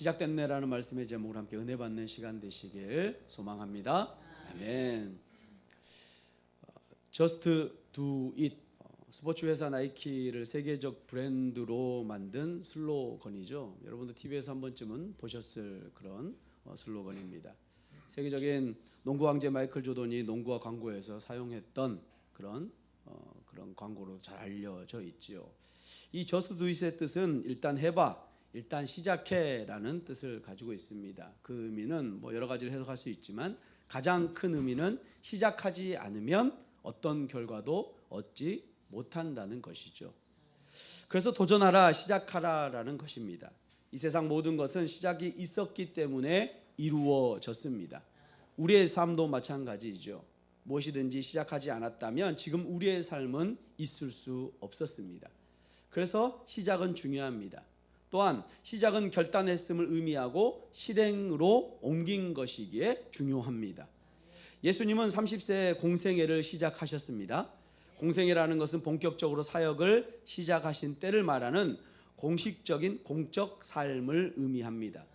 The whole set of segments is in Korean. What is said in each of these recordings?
시작됐네라는 말씀의 제목으로 함께 은혜 받는 시간 되시길 소망합니다. 아멘. Just do it. 스포츠 회사 나이키를 세계적 브랜드로 만든 슬로건이죠. 여러분도 TV에서 한 번쯤은 보셨을 그런 슬로건입니다. 세계적인 농구 황제 마이클 조던이 농구와 광고에서 사용했던 그런 광고로 잘 알려져 있지요. 이 Just do it의 뜻은 일단 해봐, 일단 시작해라는 뜻을 가지고 있습니다. 그 의미는 여러 가지를 해석할 수 있지만 가장 큰 의미는 시작하지 않으면 어떤 결과도 얻지 못한다는 것이죠. 그래서 도전하라, 시작하라라는 것입니다. 이 세상 모든 것은 시작이 있었기 때문에 이루어졌습니다. 우리의 삶도 마찬가지죠. 무엇이든지 시작하지 않았다면 지금 우리의 삶은 있을 수 없었습니다. 그래서 시작은 중요합니다. 또한 시작은 결단했음을 의미하고 실행으로 옮긴 것이기에 중요합니다. 예수님은 30세에 공생애를 시작하셨습니다. 공생애라는 것은 본격적으로 사역을 시작하신 때를 말하는 공식적인 공적 삶을 의미합니다.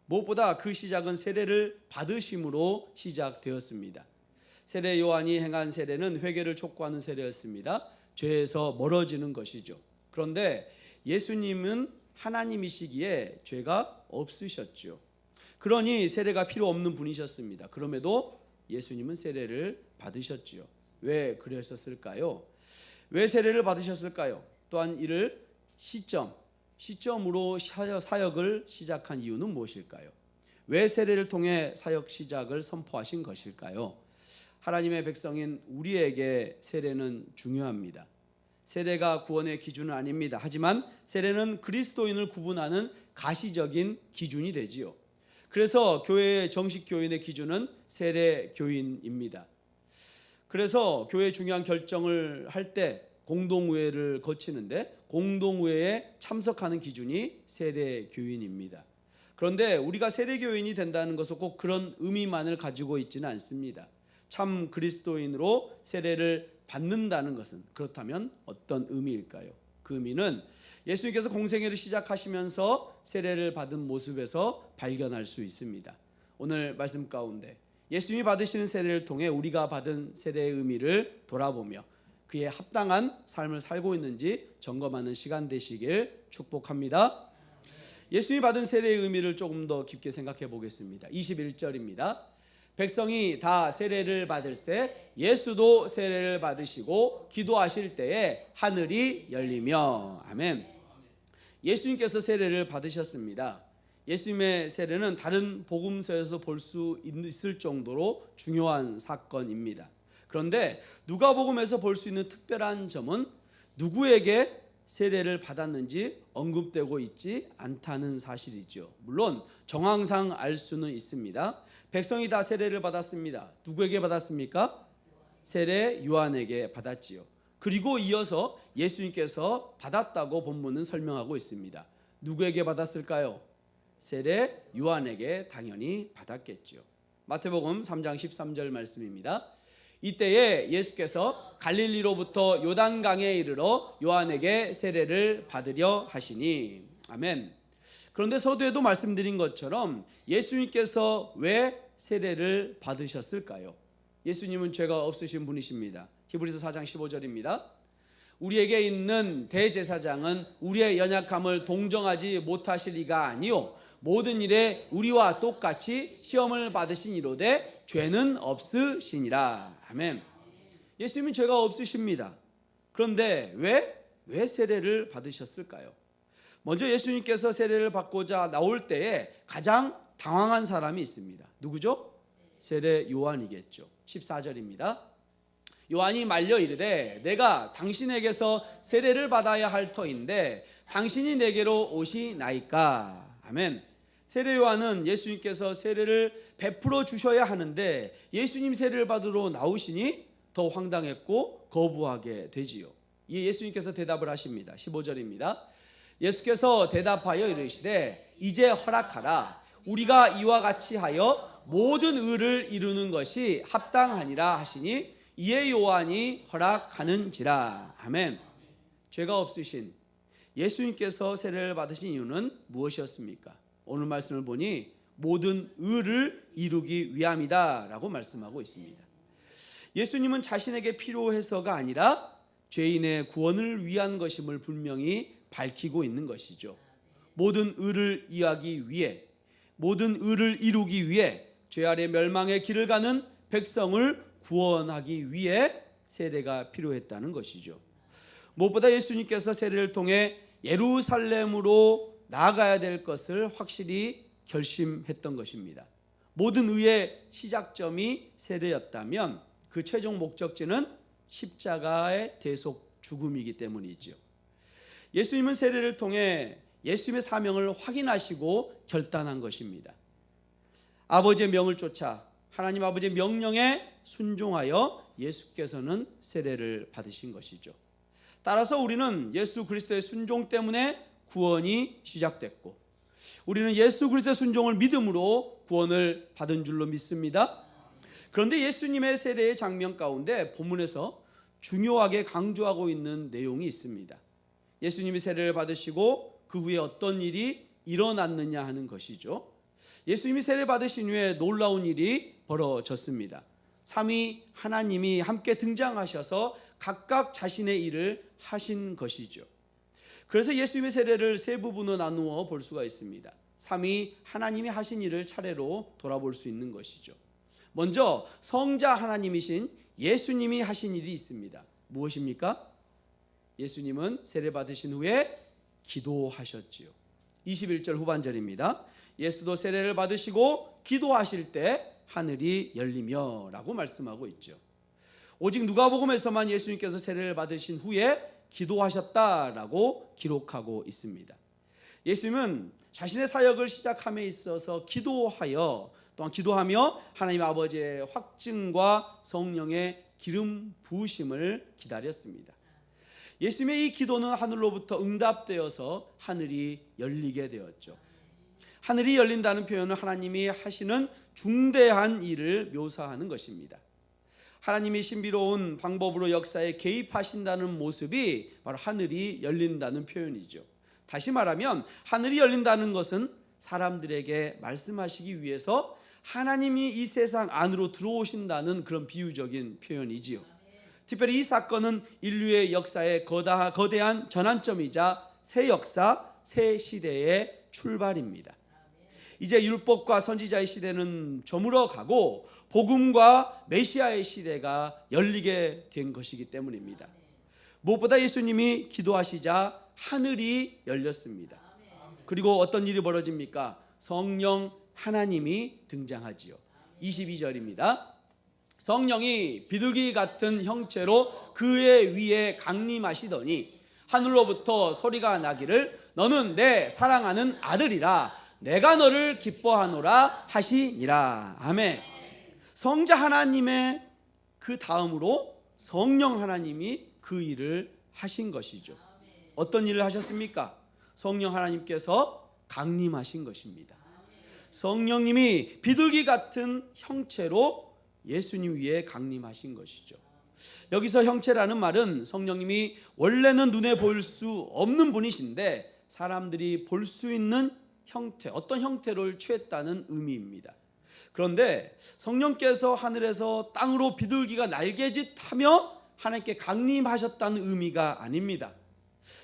무엇보다 그 시작은 세례를 받으심으로 시작되었습니다. 세례 요한이 행한 세례는 회개를 촉구하는 세례였습니다. 죄에서 멀어지는 것이죠. 그런데 예수님은 하나님이시기에 죄가 없으셨죠. 그러니 세례가 필요 없는 분이셨습니다. 그럼에도 예수님은 세례를 받으셨지요. 왜 그러셨을까요? 왜 세례를 받으셨을까요? 또한 이를 시점으로 사역을 시작한 이유는 무엇일까요? 왜 세례를 통해 사역 시작을 선포하신 것일까요? 하나님의 백성인 우리에게 세례는 중요합니다. 세례가 구원의 기준은 아닙니다. 하지만 세례는 그리스도인을 구분하는 가시적인 기준이 되지요. 그래서 교회의 정식 교인의 기준은 세례 교인입니다. 그래서 교회 중요한 결정을 할 때 공동회를 거치는데 공동회에 참석하는 기준이 세례 교인입니다. 그런데 우리가 세례 교인이 된다는 것은 꼭 그런 의미만을 가지고 있지는 않습니다. 참 그리스도인으로 세례를 받는다는 것은 그렇다면 어떤 의미일까요? 그 의미는 예수님께서 공생애를 시작하시면서 세례를 받은 모습에서 발견할 수 있습니다. 오늘 말씀 가운데 예수님이 받으시는 세례를 통해 우리가 받은 세례의 의미를 돌아보며 그에 합당한 삶을 살고 있는지 점검하는 시간 되시길 축복합니다. 예수님이 받은 세례의 의미를 조금 더 깊게 생각해 보겠습니다. 21절입니다. 백성이 다 세례를 받을새 예수도 세례를 받으시고 기도하실 때에 하늘이 열리며. 아멘. 예수님께서 세례를 받으셨습니다. 예수님의 세례는 다른 복음서에서 볼 수 있을 정도로 중요한 사건입니다. 그런데 누가복음에서 볼 수 있는 특별한 점은 누구에게 세례를 받았는지 언급되고 있지 않다는 사실이죠. 물론 정황상 알 수는 있습니다. 백성이 다 세례를 받았습니다. 누구에게 받았습니까? 세례 요한에게 받았지요. 그리고 이어서 예수님께서 받았다고 본문은 설명하고 있습니다. 누구에게 받았을까요? 세례 요한에게 당연히 받았겠죠. 마태복음 3장 13절 말씀입니다. 이때에 예수께서 갈릴리로부터 요단강에 이르러 요한에게 세례를 받으려 하시니. 아멘. 그런데 서두에도 말씀드린 것처럼 예수님께서 왜 세례를 받으셨을까요? 예수님은 죄가 없으신 분이십니다. 히브리서 4장 15절입니다. 우리에게 있는 대제사장은 우리의 연약함을 동정하지 못하실 이가 아니요 모든 일에 우리와 똑같이 시험을 받으시니로되 죄는 없으시니라. 아멘. 예수님은 죄가 없으십니다. 그런데 왜 세례를 받으셨을까요? 먼저 예수님께서 세례를 받고자 나올 때에 가장 당황한 사람이 있습니다. 누구죠? 세례 요한이겠죠. 14절입니다. 요한이 말려 이르되 내가 당신에게서 세례를 받아야 할 터인데 당신이 내게로 오시나이까. 아멘. 세례 요한은 예수님께서 세례를 베풀어 주셔야 하는데 예수님 세례를 받으러 나오시니 더 황당했고 거부하게 되지요. 이에 예수님께서 대답을 하십니다. 15절입니다. 예수께서 대답하여 이르시되 이제 허락하라. 우리가 이와 같이 하여 모든 의를 이루는 것이 합당하니라 하시니 이에 요한이 허락하는지라. 아멘. 죄가 없으신 예수님께서 세례를 받으신 이유는 무엇이었습니까? 오늘 말씀을 보니 모든 의를 이루기 위함이다 라고 말씀하고 있습니다. 예수님은 자신에게 필요해서가 아니라 죄인의 구원을 위한 것임을 분명히 밝히고 있는 것이죠. 모든 의를 이하기 위해, 모든 의를 이루기 위해 죄 아래 멸망의 길을 가는 백성을 구원하기 위해 세례가 필요했다는 것이죠. 무엇보다 예수님께서 세례를 통해 예루살렘으로 나아가야 될 것을 확실히 결심했던 것입니다. 모든 의의 시작점이 세례였다면 그 최종 목적지는 십자가의 대속 죽음이기 때문이죠. 예수님은 세례를 통해 예수님의 사명을 확인하시고 결단한 것입니다. 아버지의 명을 쫓아 하나님 아버지의 명령에 순종하여 예수께서는 세례를 받으신 것이죠. 따라서 우리는 예수 그리스도의 순종 때문에 구원이 시작됐고, 우리는 예수 그리스도의 순종을 믿음으로 구원을 받은 줄로 믿습니다. 그런데 예수님의 세례의 장면 가운데 본문에서 중요하게 강조하고 있는 내용이 있습니다. 예수님이 세례를 받으시고 그 후에 어떤 일이 일어났느냐 하는 것이죠. 예수님이 세례 받으신 후에 놀라운 일이 벌어졌습니다. 삼위 하나님이 함께 등장하셔서 각각 자신의 일을 하신 것이죠. 그래서 예수님의 세례를 세 부분으로 나누어 볼 수가 있습니다. 삼위 하나님이 하신 일을 차례로 돌아볼 수 있는 것이죠. 먼저 성자 하나님이신 예수님이 하신 일이 있습니다. 무엇입니까? 예수님은 세례 받으신 후에 기도하셨지요. 21절 후반절입니다. 예수도 세례를 받으시고 기도하실 때 하늘이 열리며 라고 말씀하고 있죠. 오직 누가복음에서만 예수님께서 세례를 받으신 후에 기도하셨다라고 기록하고 있습니다. 예수님은 자신의 사역을 시작함에 있어서 기도하여, 또한 기도하며 하나님 아버지의 확증과 성령의 기름 부으심을 기다렸습니다. 예수님의 이 기도는 하늘로부터 응답되어서 하늘이 열리게 되었죠. 하늘이 열린다는 표현은 하나님이 하시는 중대한 일을 묘사하는 것입니다. 하나님이 신비로운 방법으로 역사에 개입하신다는 모습이 바로 하늘이 열린다는 표현이죠. 다시 말하면 하늘이 열린다는 것은 사람들에게 말씀하시기 위해서 하나님이 이 세상 안으로 들어오신다는 그런 비유적인 표현이지요. 특별히 이 사건은 인류의 역사의 거대한 전환점이자 새 역사, 새 시대의 출발입니다. 이제 율법과 선지자의 시대는 저물어 가고 복음과 메시아의 시대가 열리게 된 것이기 때문입니다. 무엇보다 예수님이 기도하시자 하늘이 열렸습니다. 그리고 어떤 일이 벌어집니까? 성령 하나님이 등장하지요. 22절입니다. 성령이 비둘기 같은 형체로 그의 위에 강림하시더니 하늘로부터 소리가 나기를 너는 내 사랑하는 아들이라 내가 너를 기뻐하노라 하시니라. 아멘. 성자 하나님의 그 다음으로 성령 하나님이 그 일을 하신 것이죠. 어떤 일을 하셨습니까? 성령 하나님께서 강림하신 것입니다. 성령님이 비둘기 같은 형체로 예수님 위에 강림하신 것이죠. 여기서 형체라는 말은 성령님이 원래는 눈에 보일 수 없는 분이신데 사람들이 볼 수 있는 형태, 어떤 형태를 취했다는 의미입니다. 그런데 성령께서 하늘에서 땅으로 비둘기가 날개짓하며 하나님께 강림하셨다는 의미가 아닙니다.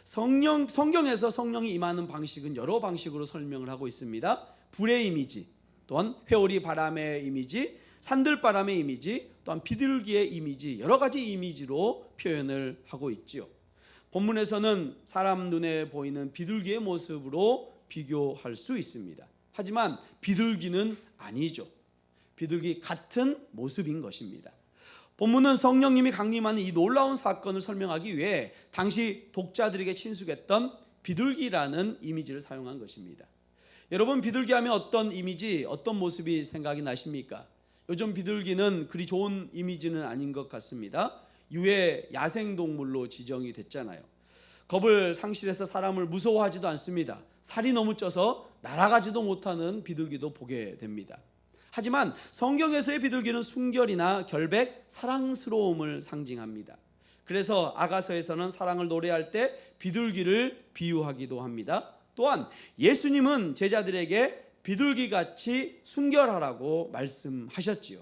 성경에서 성령이 임하는 방식은 여러 방식으로 설명을 하고 있습니다. 불의 이미지, 또한 회오리 바람의 이미지, 산들바람의 이미지, 또한 비둘기의 이미지, 여러 가지 이미지로 표현을 하고 있지요. 본문에서는 사람 눈에 보이는 비둘기의 모습으로 비교할 수 있습니다. 하지만 비둘기는 아니죠. 비둘기 같은 모습인 것입니다. 본문은 성령님이 강림하는 이 놀라운 사건을 설명하기 위해 당시 독자들에게 친숙했던 비둘기라는 이미지를 사용한 것입니다. 여러분, 비둘기 하면 어떤 이미지, 어떤 모습이 생각이 나십니까? 요즘 비둘기는 그리 좋은 이미지는 아닌 것 같습니다. 유해 야생동물로 지정이 됐잖아요. 겁을 상실해서 사람을 무서워하지도 않습니다. 살이 너무 쪄서 날아가지도 못하는 비둘기도 보게 됩니다. 하지만 성경에서의 비둘기는 순결이나 결백, 사랑스러움을 상징합니다. 그래서 아가서에서는 사랑을 노래할 때 비둘기를 비유하기도 합니다. 또한 예수님은 제자들에게 비둘기같이 순결하라고 말씀하셨지요.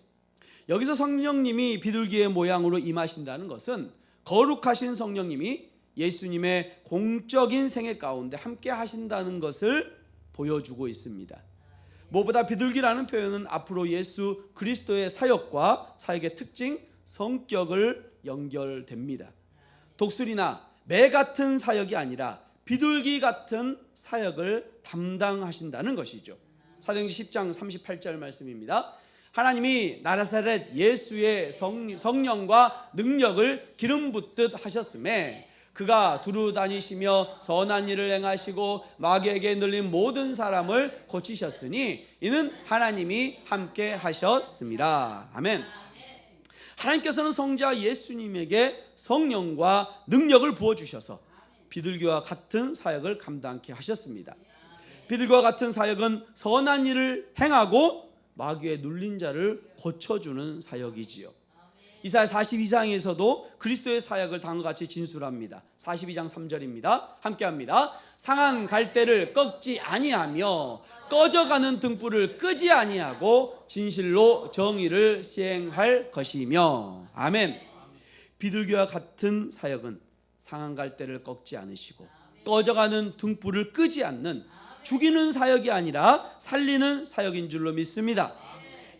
여기서 성령님이 비둘기의 모양으로 임하신다는 것은 거룩하신 성령님이 예수님의 공적인 생애 가운데 함께 하신다는 것을 보여주고 있습니다. 무엇보다 비둘기라는 표현은 앞으로 예수 그리스도의 사역과 사역의 특징, 성격을 연결됩니다. 독수리나 매 같은 사역이 아니라 비둘기 같은 사역을 담당하신다는 것이죠. 사도행전 10장 38절 말씀입니다. 하나님이 나사렛 예수의 성령과 능력을 기름 붓듯 하셨음에 그가 두루 다니시며 선한 일을 행하시고 마귀에게 눌린 모든 사람을 고치셨으니 이는 하나님이 함께 하셨습니다. 아멘. 하나님께서는 성자 예수님에게 성령과 능력을 부어주셔서 비둘기와 같은 사역을 감당케 하셨습니다. 비둘기와 같은 사역은 선한 일을 행하고 마귀에 눌린 자를 고쳐주는 사역이지요. 이사야 42장에서도 그리스도의 사역을 다음과 같이 진술합니다. 42장 3절입니다. 함께합니다. 상한 갈대를 꺾지 아니하며 꺼져가는 등불을 끄지 아니하고 진실로 정의를 시행할 것이며. 아멘. 비둘기와 같은 사역은 상한 갈대를 꺾지 않으시고 꺼져가는 등불을 끄지 않는 죽이는 사역이 아니라 살리는 사역인 줄로 믿습니다.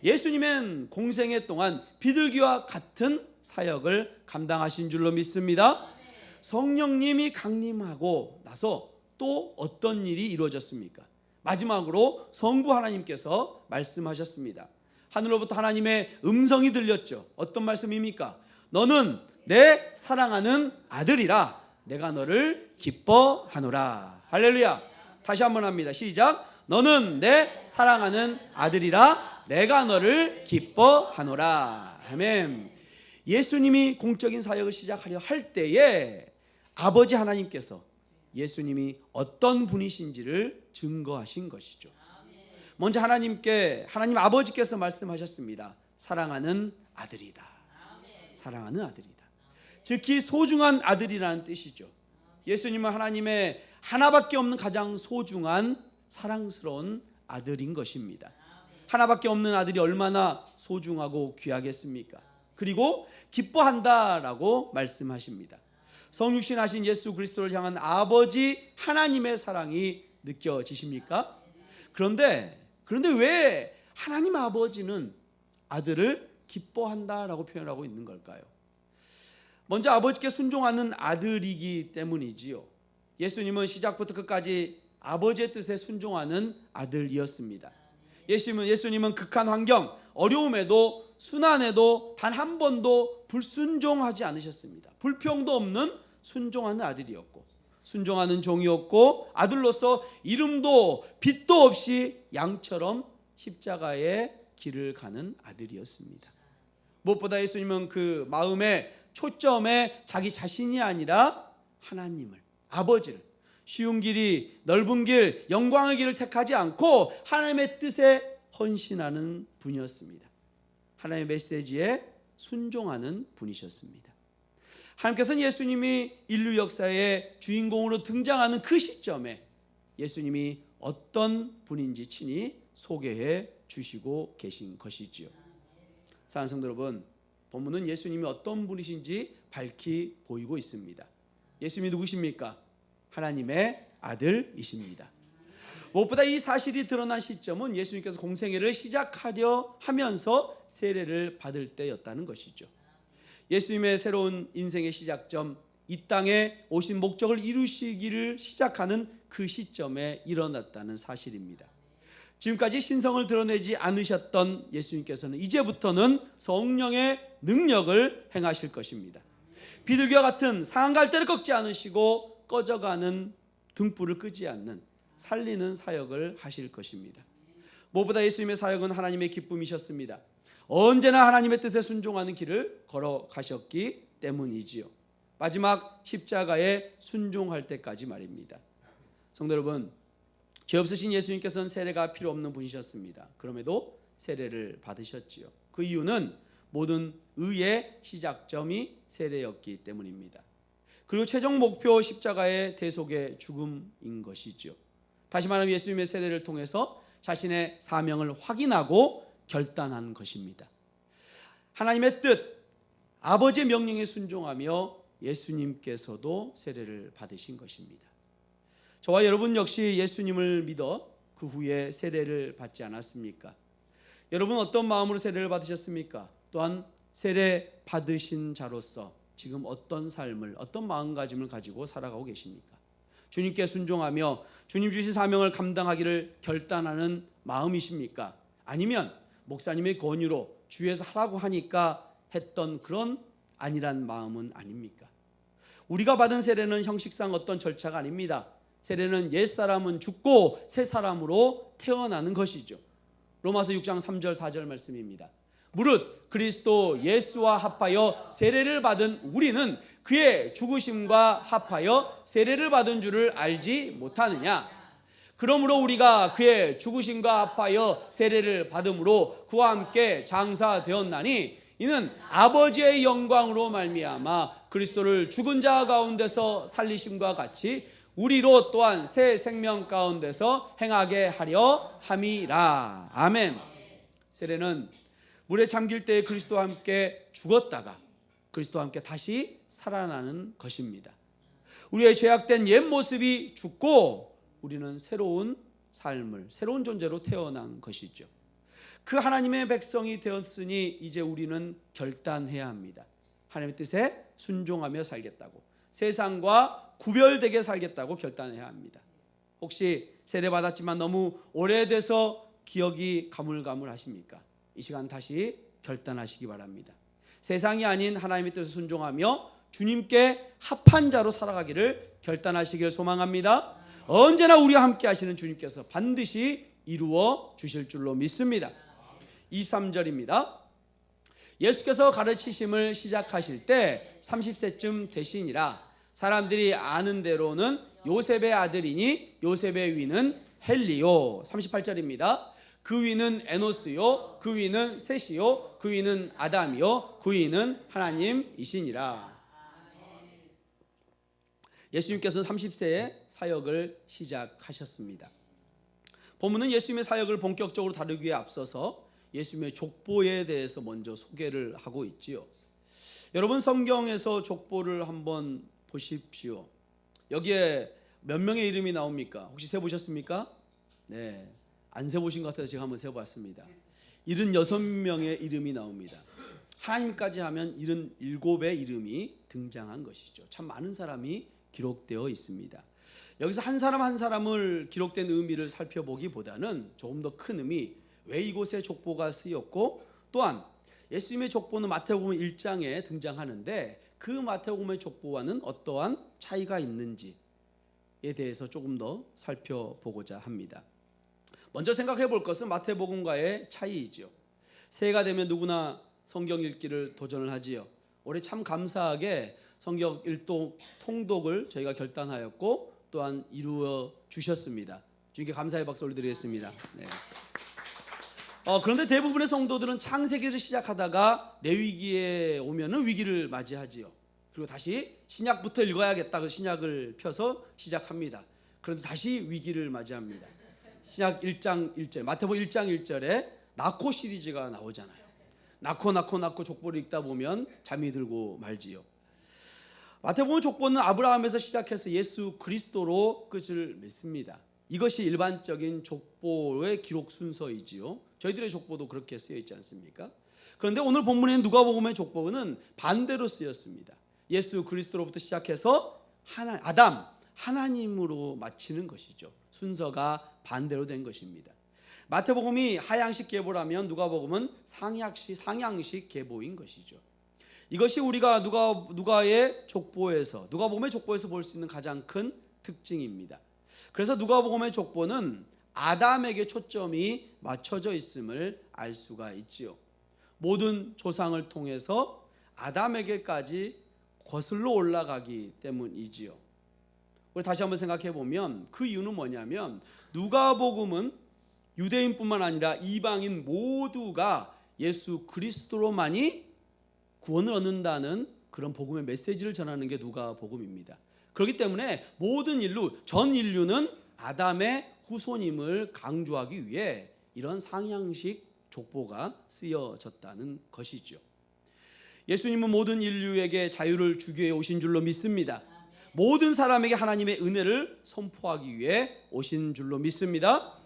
예수님은 공생애 동안 비둘기와 같은 사역을 감당하신 줄로 믿습니다. 성령님이 강림하고 나서 또 어떤 일이 이루어졌습니까? 마지막으로 성부 하나님께서 말씀하셨습니다. 하늘로부터 하나님의 음성이 들렸죠. 어떤 말씀입니까? 너는 내 사랑하는 아들이라 내가 너를 기뻐하노라. 할렐루야. 다시 한번 합니다. 시작. 너는 내 사랑하는 아들이라 내가 너를 기뻐하노라. 아멘. 예수님이 공적인 사역을 시작하려 할 때에 아버지 하나님께서 예수님이 어떤 분이신지를 증거하신 것이죠. 먼저 하나님 아버지께서 말씀하셨습니다. 사랑하는 아들이다. 사랑하는 아들이다. 즉히 소중한 아들이라는 뜻이죠. 예수님은 하나님의 하나밖에 없는 가장 소중한 사랑스러운 아들인 것입니다. 하나밖에 없는 아들이 얼마나 소중하고 귀하겠습니까? 그리고 기뻐한다라고 말씀하십니다. 성육신 하신 예수 그리스도를 향한 아버지 하나님의 사랑이 느껴지십니까? 그런데 왜 하나님 아버지는 아들을 기뻐한다라고 표현하고 있는 걸까요? 먼저 아버지께 순종하는 아들이기 때문이지요. 예수님은 시작부터 끝까지 아버지의 뜻에 순종하는 아들이었습니다. 예수님은 극한 환경, 어려움에도 순환에도 단 한 번도 불순종하지 않으셨습니다. 불평도 없는 순종하는 아들이었고 순종하는 종이었고 아들로서 이름도 빚도 없이 양처럼 십자가의 길을 가는 아들이었습니다. 무엇보다 예수님은 그 마음의 초점에 자기 자신이 아니라 하나님을, 아버지를, 쉬운 길이 넓은 길, 영광의 길을 택하지 않고 하나님의 뜻에 헌신하는 분이었습니다. 하나님의 메시지에 순종하는 분이셨습니다. 하나님께서는 예수님이 인류 역사의 주인공으로 등장하는 그 시점에 예수님이 어떤 분인지 친히 소개해 주시고 계신 것이지요. 사랑하는 성도 여러분, 본문은 예수님이 어떤 분이신지 밝히 보이고 있습니다. 예수님이 누구십니까? 하나님의 아들이십니다. 무엇보다 이 사실이 드러난 시점은 예수님께서 공생애를 시작하려 하면서 세례를 받을 때였다는 것이죠. 예수님의 새로운 인생의 시작점, 이 땅에 오신 목적을 이루시기를 시작하는 그 시점에 일어났다는 사실입니다. 지금까지 신성을 드러내지 않으셨던 예수님께서는 이제부터는 성령의 능력을 행하실 것입니다. 비둘기와 같은 상한 갈대를 꺾지 않으시고 꺼져가는 등불을 끄지 않는 살리는 사역을 하실 것입니다. 무엇보다 예수님의 사역은 하나님의 기쁨이셨습니다. 언제나 하나님의 뜻에 순종하는 길을 걸어가셨기 때문이지요. 마지막 십자가에 순종할 때까지 말입니다. 성도 여러분, 죄 없으신 예수님께서는 세례가 필요 없는 분이셨습니다. 그럼에도 세례를 받으셨지요. 그 이유는 모든 의의 시작점이 세례였기 때문입니다. 그리고 최종 목표 십자가의 대속의 죽음인 것이죠. 다시 말하면 예수님의 세례를 통해서 자신의 사명을 확인하고 결단한 것입니다. 하나님의 뜻, 아버지의 명령에 순종하며 예수님께서도 세례를 받으신 것입니다. 저와 여러분 역시 예수님을 믿어 그 후에 세례를 받지 않았습니까? 여러분 어떤 마음으로 세례를 받으셨습니까? 또한 세례 받으신 자로서 지금 어떤 삶을, 어떤 마음가짐을 가지고 살아가고 계십니까? 주님께 순종하며 주님 주신 사명을 감당하기를 결단하는 마음이십니까? 아니면 목사님의 권유로 주위에서 하라고 하니까 했던 그런 아니란 마음은 아닙니까? 우리가 받은 세례는 형식상 어떤 절차가 아닙니다. 세례는 옛사람은 죽고 새 사람으로 태어나는 것이죠. 로마서 6장 3절 4절 말씀입니다. 무릇 그리스도 예수와 합하여 세례를 받은 우리는 그의 죽으심과 합하여 세례를 받은 줄을 알지 못하느냐. 그러므로 우리가 그의 죽으심과 합하여 세례를 받음으로 그와 함께 장사되었나니 이는 아버지의 영광으로 말미암아 그리스도를 죽은 자 가운데서 살리심과 같이 우리로 또한 새 생명 가운데서 행하게 하려 함이라. 아멘. 세례는 물에 잠길 때에 그리스도와 함께 죽었다가 그리스도와 함께 다시 살아나는 것입니다. 우리의 죄악된 옛 모습이 죽고 우리는 새로운 삶을, 새로운 존재로 태어난 것이죠. 그 하나님의 백성이 되었으니 이제 우리는 결단해야 합니다. 하나님의 뜻에 순종하며 살겠다고, 세상과 구별되게 살겠다고 결단해야 합니다. 혹시 세례 받았지만 너무 오래돼서 기억이 가물가물하십니까? 이 시간 다시 결단하시기 바랍니다. 세상이 아닌 하나님의 뜻에 순종하며 주님께 합한 자로 살아가기를 결단하시길 소망합니다. 언제나 우리와 함께 하시는 주님께서 반드시 이루어 주실 줄로 믿습니다. 23절입니다. 예수께서 가르치심을 시작하실 때 30세쯤 되시니라. 사람들이 아는 대로는 요셉의 아들이니 요셉의 위는 헬리요. 38절입니다. 그 위는 에노스요, 그 위는 셋이요, 그 위는 아담이요, 그 위는 하나님이시니라. 예수님께서는 30세에 사역을 시작하셨습니다. 본문은 예수님의 사역을 본격적으로 다루기에 앞서서 예수님의 족보에 대해서 먼저 소개를 하고 있지요. 여러분 성경에서 족보를 한번 보십시오. 여기에 몇 명의 이름이 나옵니까? 혹시 세보셨습니까? 네, 안 세보신 것 같아서 제가 한번 세봤습니다. 76명의 이름이 나옵니다. 하나님까지 하면 77의 이름이 등장한 것이죠. 참 많은 사람이 기록되어 있습니다. 여기서 한 사람 한 사람을 기록된 의미를 살펴보기보다는 조금 더 큰 의미, 왜 이곳에 족보가 쓰였고, 또한 예수님의 족보는 마태복음 1장에 등장하는데 그 마태복음의 족보와는 어떠한 차이가 있는지에 대해서 조금 더 살펴보고자 합니다. 먼저 생각해 볼 것은 마태복음과의 차이이죠. 새해가 되면 누구나 성경 읽기를 도전을 하지요. 올해 참 감사하게 성경 일독 통독을 저희가 결단하였고 또한 이루어 주셨습니다. 주님께 감사의 박수 올려드리겠습니다. 네. 그런데 대부분의 성도들은 창세기를 시작하다가 레위기에 오면은 위기를 맞이하지요. 그리고 다시 신약부터 읽어야겠다. 그 신약을 펴서 시작합니다. 그런데 다시 위기를 맞이합니다. 신약 1장 1절, 마태복음 1장 1절에 낳고 시리즈가 나오잖아요. 낳고 족보를 읽다 보면 잠이 들고 말지요. 마태복음 족보는 아브라함에서 시작해서 예수 그리스도로 끝을 맺습니다. 이것이 일반적인 족보의 기록 순서이지요. 저희들의 족보도 그렇게 쓰여 있지 않습니까? 그런데 오늘 본문에 누가복음의 족보는 반대로 쓰였습니다. 예수 그리스도로부터 시작해서 아담, 하나님으로 마치는 것이죠. 순서가 반대로 된 것입니다. 마태복음이 하향식 계보라면 누가복음은 상향식 계보인 것이죠. 이것이 우리가 누가의 족보에서, 누가복음의 족보에서 볼 수 있는 가장 큰 특징입니다. 그래서 누가복음의 족보는 아담에게 초점이 맞춰져 있음을 알 수가 있지요. 모든 조상을 통해서 아담에게까지 거슬러 올라가기 때문이지요. 우리 다시 한번 생각해 보면 그 이유는 뭐냐면 누가복음은 유대인뿐만 아니라 이방인 모두가 예수 그리스도로만이 구원을 얻는다는 그런 복음의 메시지를 전하는 게 누가복음입니다. 그렇기 때문에 모든 인류, 전 인류는 아담의 후손임을 강조하기 위해 이런 상향식 족보가 쓰여졌다는 것이죠. 예수님은 모든 인류에게 자유를 주기 위해 오신 줄로 믿습니다. 모든 사람에게 하나님의 은혜를 선포하기 위해 오신 줄로 믿습니다.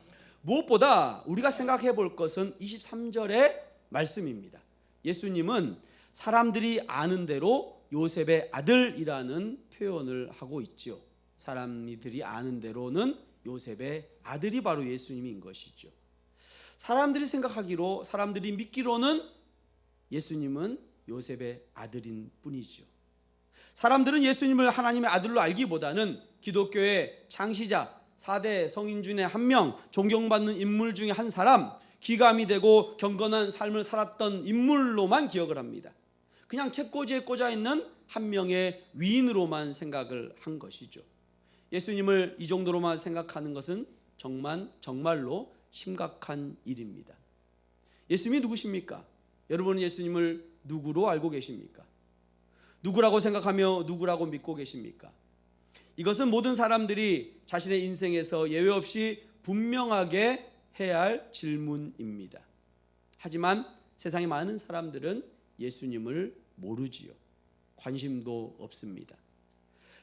무엇보다 우리가 생각해 볼 것은 23절의 말씀입니다. 예수님은 사람들이 아는 대로 요셉의 아들이라는 표현을 하고 있죠. 사람들이 아는 대로는 요셉의 아들이 바로 예수님인 것이죠. 사람들이 생각하기로, 사람들이 믿기로는 예수님은 요셉의 아들인 뿐이죠. 사람들은 예수님을 하나님의 아들로 알기보다는 기독교의 창시자, 4대 성인 중에 한 명, 존경받는 인물 중에 한 사람, 귀감이 되고 경건한 삶을 살았던 인물로만 기억을 합니다. 그냥 책꽂이에 꽂아 있는 한 명의 위인으로만 생각을 한 것이죠. 예수님을 이 정도로만 생각하는 것은 정말로 심각한 일입니다. 예수님이 누구십니까? 여러분은 예수님을 누구로 알고 계십니까? 누구라고 생각하며 누구라고 믿고 계십니까? 이것은 모든 사람들이 자신의 인생에서 예외 없이 분명하게 해야 할 질문입니다. 하지만 세상의 많은 사람들은 예수님을 모르지요. 관심도 없습니다.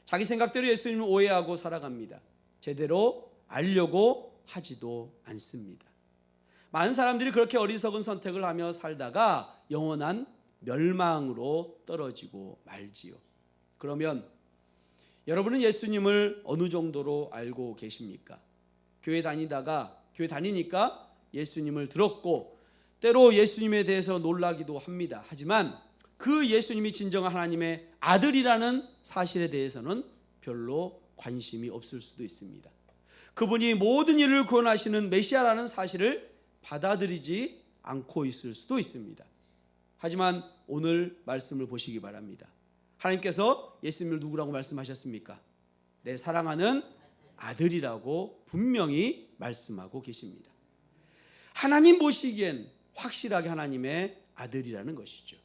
자기 생각대로 예수님을 오해하고 살아갑니다. 제대로 알려고 하지도 않습니다. 많은 사람들이 그렇게 어리석은 선택을 하며 살다가 영원한 멸망으로 떨어지고 말지요. 그러면 여러분은 예수님을 어느 정도로 알고 계십니까? 교회 다니니까 예수님을 들었고 때로 예수님에 대해서 놀라기도 합니다. 하지만 그 예수님이 진정한 하나님의 아들이라는 사실에 대해서는 별로 관심이 없을 수도 있습니다. 그분이 모든 일을 구원하시는 메시아라는 사실을 받아들이지 않고 있을 수도 있습니다. 하지만 오늘 말씀을 보시기 바랍니다. 하나님께서 예수님을 누구라고 말씀하셨습니까? 내 사랑하는 아들이라고 분명히 말씀하고 계십니다. 하나님 보시기엔 확실하게 하나님의 아들이라는 것이죠.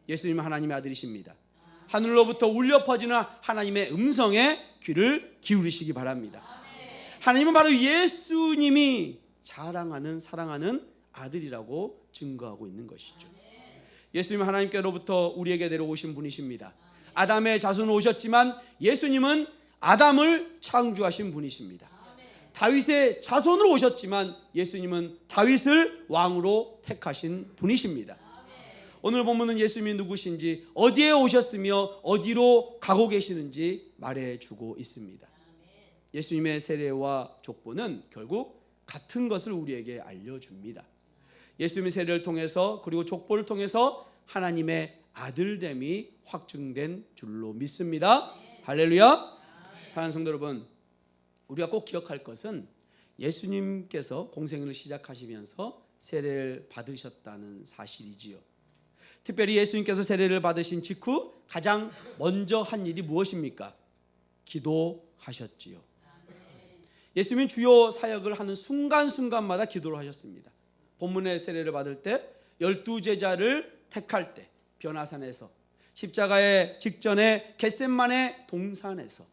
예수님은 하나님의 아들이십니다. 하늘로부터 울려 퍼지는 하나님의 음성에 귀를 기울이시기 바랍니다. 하나님은 바로 예수님이 자랑하는, 사랑하는 아들이라고 증거하고 있는 것이죠. 예수님은 하나님께로부터 우리에게 내려오신 분이십니다. 아담의 자손으로 오셨지만 예수님은 아담을 창조하신 분이십니다. 다윗의 자손으로 오셨지만 예수님은 다윗을 왕으로 택하신 분이십니다. 오늘 본문은 예수님이 누구신지, 어디에 오셨으며 어디로 가고 계시는지 말해주고 있습니다. 예수님의 세례와 족보는 결국 같은 것을 우리에게 알려줍니다. 예수님의 세례를 통해서 그리고 족보를 통해서 하나님의 아들됨이 확증된 줄로 믿습니다. 할렐루야. 사랑하는 성도 여러분, 우리가 꼭 기억할 것은 예수님께서 공생을 시작하시면서 세례를 받으셨다는 사실이지요. 특별히 예수님께서 세례를 받으신 직후 가장 먼저 한 일이 무엇입니까? 기도하셨지요. 예수님은 주요 사역을 하는 순간순간마다 기도를 하셨습니다. 본문의 세례를 받을 때, 12제자를 택할 때 변화산에서, 십자가의 직전에 겟셋마네 동산에서,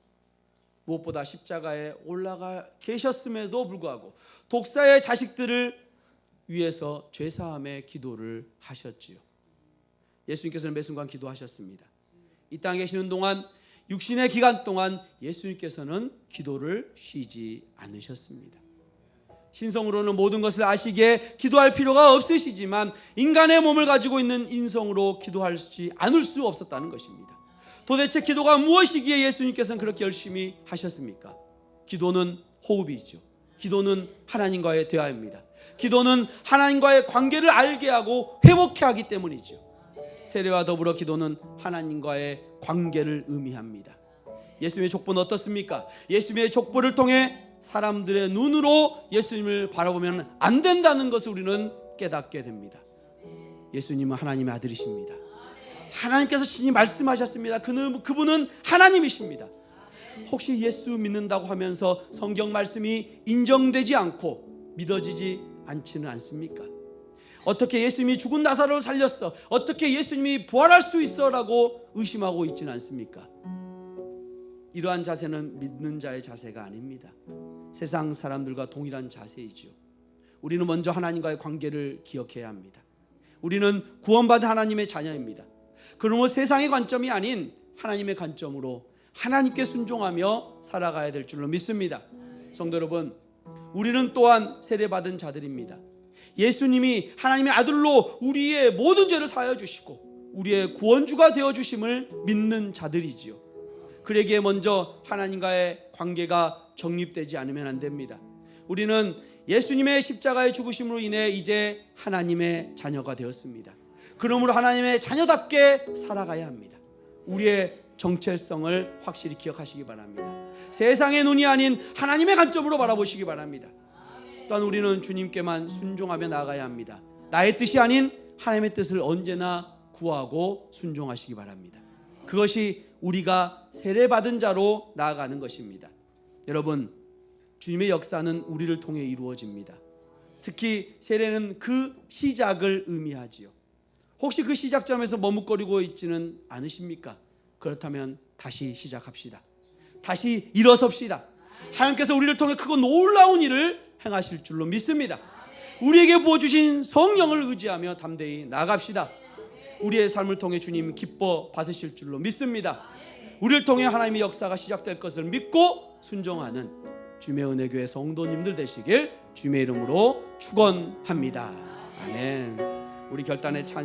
무엇보다 십자가에 올라가 계셨음에도 불구하고 독사의 자식들을 위해서 죄사함의 기도를 하셨지요. 예수님께서는 매 순간 기도하셨습니다. 이 땅에 계시는 동안, 육신의 기간 동안 예수님께서는 기도를 쉬지 않으셨습니다. 신성으로는 모든 것을 아시기에 기도할 필요가 없으시지만 인간의 몸을 가지고 있는 인성으로 기도하지 않을 수 없었다는 것입니다. 도대체 기도가 무엇이기에 예수님께서는 그렇게 열심히 하셨습니까? 기도는 호흡이죠. 기도는 하나님과의 대화입니다. 기도는 하나님과의 관계를 알게 하고 회복해 하기 때문이죠. 세례와 더불어 기도는 하나님과의 관계를 의미합니다. 예수님의 족보는 어떻습니까? 예수님의 족보를 통해 사람들의 눈으로 예수님을 바라보면 안 된다는 것을 우리는 깨닫게 됩니다. 예수님은 하나님의 아들이십니다. 하나님께서 친히 말씀하셨습니다. 그분은 하나님이십니다. 혹시 예수 믿는다고 하면서 성경 말씀이 인정되지 않고 믿어지지 않지는 않습니까? 어떻게 예수님이 죽은 나사로를 살렸어? 어떻게 예수님이 부활할 수 있어? 라고 의심하고 있지는 않습니까? 이러한 자세는 믿는 자의 자세가 아닙니다. 세상 사람들과 동일한 자세이지요. 우리는 먼저 하나님과의 관계를 기억해야 합니다. 우리는 구원받은 하나님의 자녀입니다. 그러므로 세상의 관점이 아닌 하나님의 관점으로 하나님께 순종하며 살아가야 될 줄로 믿습니다. 성도 여러분, 우리는 또한 세례받은 자들입니다. 예수님이 하나님의 아들로 우리의 모든 죄를 사하여 주시고 우리의 구원주가 되어 주심을 믿는 자들이지요. 그러기에 먼저 하나님과의 관계가 정립되지 않으면 안 됩니다. 우리는 예수님의 십자가의 죽으심으로 인해 이제 하나님의 자녀가 되었습니다. 그러므로 하나님의 자녀답게 살아가야 합니다. 우리의 정체성을 확실히 기억하시기 바랍니다. 세상의 눈이 아닌 하나님의 관점으로 바라보시기 바랍니다. 또한 우리는 주님께만 순종하며 나아가야 합니다. 나의 뜻이 아닌 하나님의 뜻을 언제나 구하고 순종하시기 바랍니다. 그것이 우리가 세례받은 자로 나아가는 것입니다. 여러분, 주님의 역사는 우리를 통해 이루어집니다. 특히 세례는 그 시작을 의미하지요. 혹시 그 시작점에서 머뭇거리고 있지는 않으십니까? 그렇다면 다시 시작합시다. 다시 일어섭시다. 하나님께서 우리를 통해 크고 놀라운 일을 행하실 줄로 믿습니다. 우리에게 부어주신 성령을 의지하며 담대히 나아갑시다. 우리의 삶을 통해 주님 기뻐 받으실 줄로 믿습니다. 우리를 통해 하나님의 역사가 시작될 것을 믿고 순종하는 주님의 은혜교회 성도님들 되시길 주님의 이름으로 축원합니다. 아멘. 우리 결단의 찬양